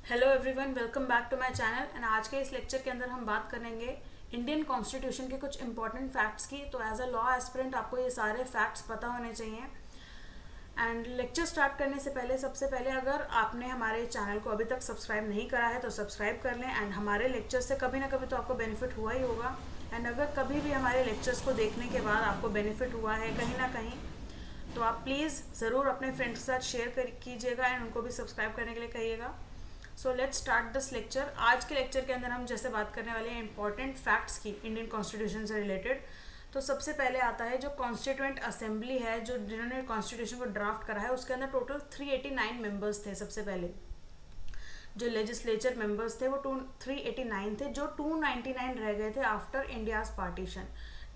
Hello everyone, welcome back to my channel. And आज के इस लेक्चर के अंदर हम बात करेंगे इंडियन कॉन्स्टिट्यूशन के कुछ इंपॉर्टेंट फैक्ट्स की। तो एज अ लॉ एस्पिरेंट आपको ये सारे फैक्ट्स पता होने चाहिए। एंड लेक्चर स्टार्ट करने से पहले सबसे पहले अगर आपने हमारे चैनल को अभी तक सब्सक्राइब नहीं करा है तो सब्सक्राइब कर लें। एंड हमारे लेक्चर से कभी ना कभी तो आपको बेनिफिट हुआ ही होगा। एंड अगर कभी भी हमारे लेक्चर्स को देखने के बाद आपको बेनिफिट हुआ है कहीं ना कहीं, तो आप प्लीज़ ज़रूर अपने फ्रेंड्स के साथ शेयर कीजिएगा एंड उनको भी सब्सक्राइब करने के लिए कहिएगा। So let's start this lecture. आज के लेक्चर के अंदर हम जैसे बात करने वाले हैं इंपॉर्टेंट फैक्ट्स की इंडियन कॉन्स्टिट्यूशन से रिलेटेड। तो सबसे पहले आता है जो कॉन्स्टिट्यूएंट असेंबली है, जो जिन्होंने कॉन्स्टिट्यूशन को ड्राफ्ट करा है, उसके अंदर टोटल 389 मेंबर्स थे। सबसे पहले जो लेजिस्लेचर मेंबर्स थे वो 389 थे, जो 299 रह गए थे आफ्टर इंडियाज पार्टीशन।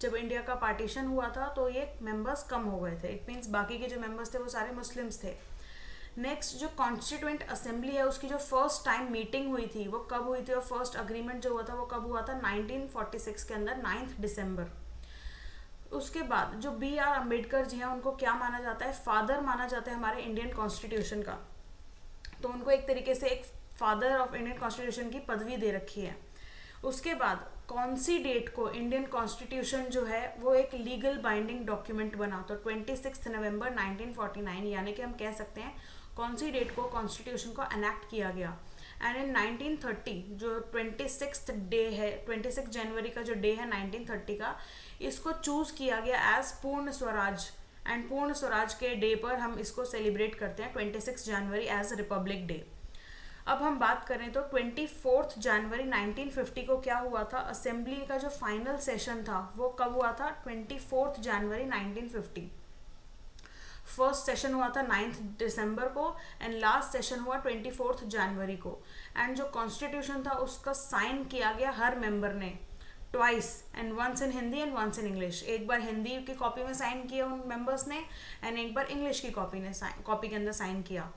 जब इंडिया का पार्टीशन हुआ था तो ये मेंबर्स कम हो गए थे। इट मीन्स बाकी के जो मेंबर्स थे वो सारे मुस्लिम्स थे। नेक्स्ट जो कॉन्स्टिट्यूएंट असेंबली है उसकी जो फर्स्ट टाइम मीटिंग हुई थी वो कब हुई थी, और फर्स्ट अग्रीमेंट जो हुआ था वो कब हुआ था, 1946 के अंदर 9 दिसंबर। उसके बाद जो B.R. अम्बेडकर जी हैं उनको क्या माना जाता है, फादर माना जाता है हमारे इंडियन कॉन्स्टिट्यूशन का। तो उनको एक तरीके से एक फादर ऑफ इंडियन कॉन्स्टिट्यूशन की पदवी दे रखी है। उसके बाद कौन सी डेट को इंडियन कॉन्स्टिट्यूशन जो है वो एक लीगल बाइंडिंग डॉक्यूमेंट बना, तो 26 नवंबर 1949, यानी कि हम कह सकते हैं कौन सी डेट को कॉन्स्टिट्यूशन को एनेक्ट किया गया। एंड इन 1930 जो 26 डे है, 26 जनवरी का जो डे है 1930 का, इसको चूज किया गया एज पूर्ण स्वराज। एंड पूर्ण स्वराज के डे पर हम इसको सेलिब्रेट करते हैं 26 जनवरी एज रिपब्लिक डे। अब हम बात करें तो 24 जनवरी 1950 को क्या हुआ था, असेंबली का जो फाइनल सेशन था वो कब हुआ था, 24 जनवरी 1950। फर्स्ट सेशन हुआ था 9 दिसंबर को एंड लास्ट सेशन हुआ 24 जनवरी को। एंड जो कॉन्स्टिट्यूशन था उसका साइन किया गया हर मेंबर ने twice, and once in Hindi and once in English. एक बार हिंदी की कॉपी में साइन किया उन मेंबर्स ने एंड एक बार इंग्लिश की कॉपी के अंदर साइन किया।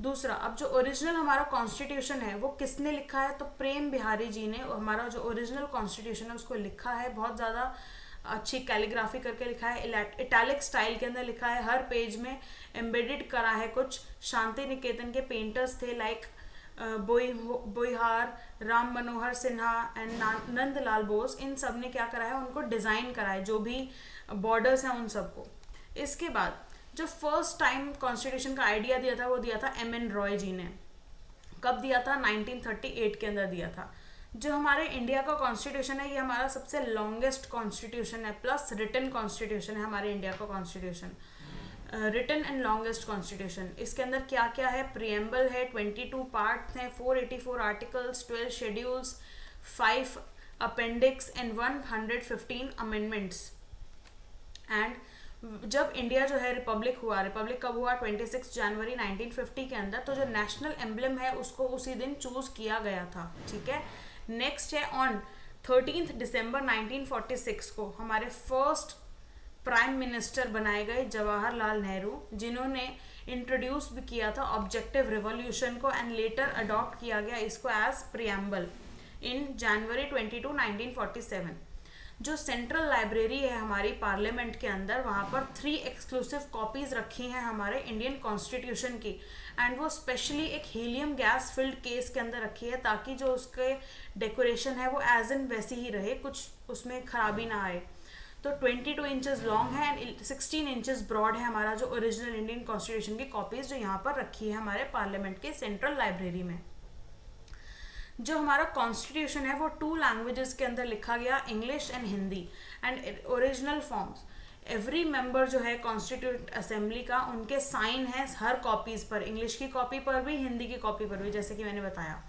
दूसरा, अब जो ओरिजिनल हमारा कॉन्स्टिट्यूशन है वो किसने लिखा है, तो प्रेम बिहारी जी ने हमारा जो ओरिजिनल कॉन्स्टिट्यूशन है उसको लिखा है। बहुत ज़्यादा अच्छी कैलीग्राफी करके लिखा है, इटैलिक स्टाइल के अंदर लिखा है, हर पेज में एम्बेडेड करा है। कुछ शांति निकेतन के पेंटर्स थे लाइक बोईहार, राम मनोहर सिन्हा एंड नंदलाल बोस। इन सब ने क्या करा है, उनको डिज़ाइन करा है, जो भी बॉर्डर्स हैं उन सबको। इसके बाद जो फर्स्ट टाइम कॉन्स्टिट्यूशन का आइडिया दिया था वो दिया था M.N. रॉय जी ने। कब दिया था, 1938 के अंदर दिया था। जो हमारे इंडिया का कॉन्स्टिट्यूशन है ये हमारा सबसे लॉन्गेस्ट कॉन्स्टिट्यूशन है, प्लस रिटन कॉन्स्टिट्यूशन है हमारे इंडिया का constitution, written and longest constitution. इसके अंदर क्या क्या है, प्रियम्बल है, 22 पार्ट हैं, 484 articles, 12 schedules, 5 appendix and 115 amendments. And जब इंडिया जो है रिपब्लिक हुआ, रिपब्लिक कब हुआ, 26 जनवरी 1950 के अंदर, तो जो नेशनल एम्बलम है उसको उसी दिन चूज किया गया था। ठीक है। नेक्स्ट है ऑन 13 दिसंबर 1946 को हमारे फर्स्ट प्राइम मिनिस्टर बनाए गए जवाहरलाल नेहरू, जिन्होंने इंट्रोड्यूस भी किया था ऑब्जेक्टिव रिवॉल्यूशन को एंड लेटर अडॉप्ट किया गया इसको एज प्रियम्बल इन जनवरी 22, 1947। जो सेंट्रल लाइब्रेरी है हमारी पार्लियामेंट के अंदर, वहाँ पर 3 एक्सक्लूसिव कॉपीज रखी हैं हमारे इंडियन कॉन्स्टिट्यूशन की। एंड वो स्पेशली एक हीलियम गैस फिल्ड केस के अंदर रखी है ताकि जो उसके डेकोरेशन है वो एज एन वैसी ही रहे, कुछ उसमें खराबी ना आए। तो 22 इंचेस लॉन्ग है एंड 16 इंचेस ब्रॉड है हमारा जो ओरिजिनल इंडियन कॉन्स्टिट्यूशन की कॉपीज जो यहाँ पर रखी है हमारे पार्लियामेंट के सेंट्रल लाइब्रेरी में। जो हमारा कॉन्स्टिट्यूशन है वो 2 लैंग्वेजेस के अंदर लिखा गया, English and Hindi. And original forms every member जो है कॉन्स्टिट्यूट असेंबली का, उनके साइन है हर कॉपीज पर, इंग्लिश की कॉपी पर भी, हिंदी की कॉपी पर भी, जैसे कि मैंने बताया।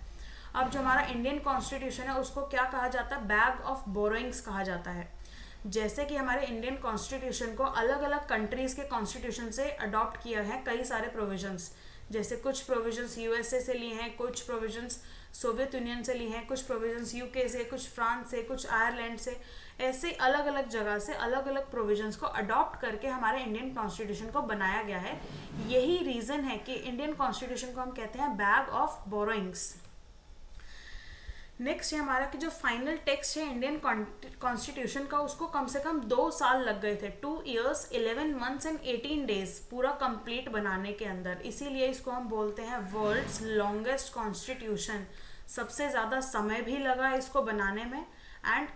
अब जो हमारा इंडियन कॉन्स्टिट्यूशन है उसको क्या कहा जाता है, बैग ऑफ बोरोइंग्स कहा जाता है। जैसे कि हमारे इंडियन कॉन्स्टिट्यूशन को अलग अलग कंट्रीज के कॉन्स्टिट्यूशन से अडॉप्ट किया है कई सारे प्रोविजंस, जैसे कुछ प्रोविजंस USA से लिए हैं, कुछ प्रोविजंस सोवियत यूनियन से लिए हैं, कुछ प्रोविजंस UK से, कुछ फ्रांस से, कुछ आयरलैंड से। ऐसे अलग अलग जगह से अलग अलग प्रोविजंस को अडॉप्ट करके हमारे इंडियन कॉन्स्टिट्यूशन को बनाया गया है। यही रीज़न है कि इंडियन कॉन्स्टिट्यूशन को हम कहते हैं बैग ऑफ बोरोइंग्स। नेक्स्ट है हमारा कि जो फाइनल टेक्स्ट है इंडियन कॉन्स्टिट्यूशन का, उसको कम से कम 2 साल लग गए थे, 2 years 11 months एंड 18 days पूरा कंप्लीट बनाने के अंदर। इसीलिए इसको हम बोलते हैं वर्ल्ड्स लॉन्गेस्ट कॉन्स्टिट्यूशन। सबसे ज़्यादा समय भी लगा इसको बनाने में एंड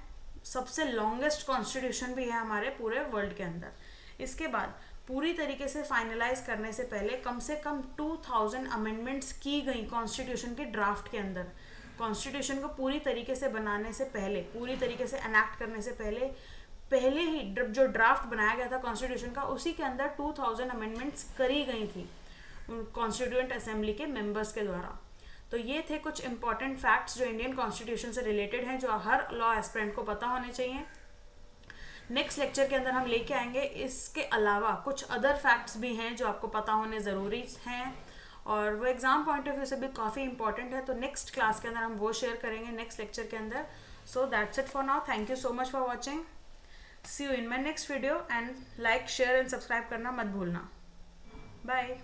सबसे लॉन्गेस्ट कॉन्स्टिट्यूशन भी है हमारे पूरे वर्ल्ड के अंदर। इसके बाद पूरी तरीके से फाइनलाइज करने से पहले कम से कम 2000 अमेंडमेंट्स की गई कॉन्स्टिट्यूशन के ड्राफ्ट के अंदर। कॉन्स्टिट्यूशन को पूरी तरीके से बनाने से पहले, पूरी तरीके से एनैक्ट करने से पहले ही जो ड्राफ्ट बनाया गया था कॉन्स्टिट्यूशन का, उसी के अंदर 2000 अमेंडमेंट्स करी गई थी कॉन्स्टिट्यूएंट असेंबली के मेंबर्स के द्वारा। तो ये थे कुछ इंपॉर्टेंट फैक्ट्स जो इंडियन कॉन्स्टिट्यूशन से रिलेटेड हैं, जो हर लॉ एस्पिरेंट को पता होने चाहिए। नेक्स्ट लेक्चर के अंदर हम लेके आएंगे इसके अलावा कुछ अदर फैक्ट्स भी हैं जो आपको पता होने ज़रूरी हैं, और वो एग्जाम पॉइंट ऑफ व्यू से भी काफ़ी इंपॉर्टेंट है। तो नेक्स्ट क्लास के अंदर हम वो शेयर करेंगे नेक्स्ट लेक्चर के अंदर। So that's it for now. Thank you so much for watching. See you in my next video and like share and subscribe करना मत भूलना। बाय।